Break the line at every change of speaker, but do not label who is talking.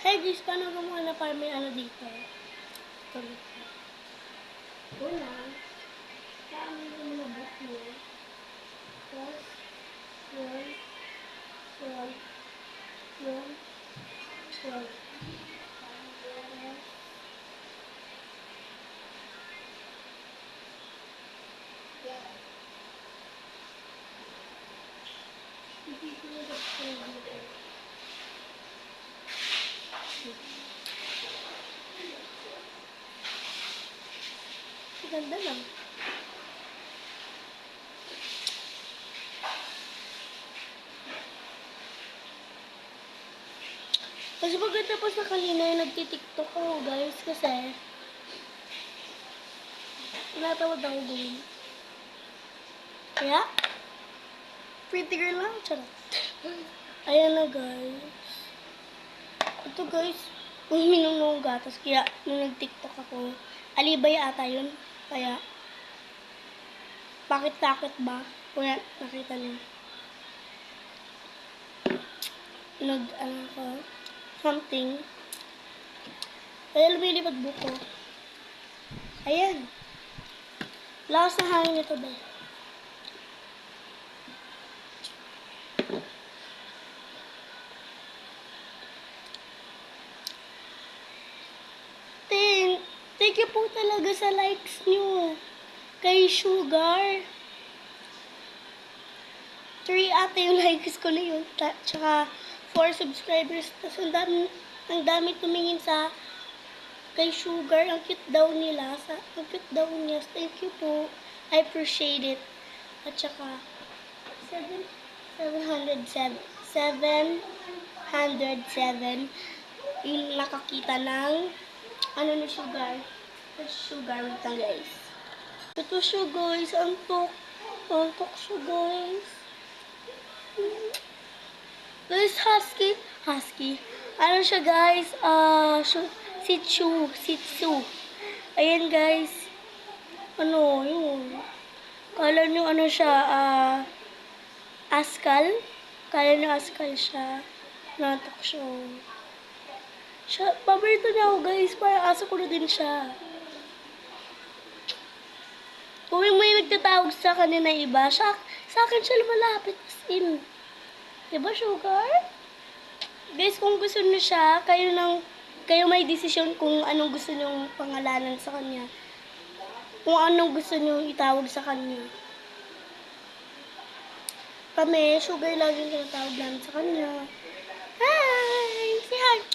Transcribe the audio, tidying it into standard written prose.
Hey guys, paano gumawa na para may ano dito? Ito. Una, paano mo na book mo? Tapos, yun, yun, yun, yun. Ganda lang. Kasi pagkatapos na kanina yung nagtitiktok ako guys kasi tinatawag ako gawin. Kaya, pretty girl lang, charot. Ayan na guys. Ito guys, uminom ng gatas kaya nung nag-tiktok ako, alibay ata yun. Kaya, bakit ba? Kaya nakita niyo. Ko, something. Kaya lumilipad buko. Ayan. Lakas na hangin nito ba? Thank you po talaga sa likes nyo. Kay Sugar. 3 ata yung likes ko na yun. Tsaka 4 subscribers. Tapos ang dami tumingin sa kay Sugar. Ang cute daw nila. Ang cute daw niya. Thank you po. I appreciate it. At tsaka 707 yung nakakita ng ano ni Sugar. Sugar, wait lang guys. Ito siya guys. Antok siya guys. Guys, husky. Ano siya guys? Shih Tzu. Ayan guys. Ano, yun. Kala nyo ano siya, askal. Kala nyo askal siya. Natok siya. Paborito niya ako guys. Parang aso ko na din siya. Kung may nagtatawag sa kanya na iba, sa akin siya lumalapit. As in. Diba, Sugar? Guys, kung gusto niyo siya, kayo may desisyon kung anong gusto niyo pangalanan sa kanya. Kung anong gusto niyo itawag sa kanya. Kami, Sugar lagi tinatawag namin sa kanya. Hi! Say hi!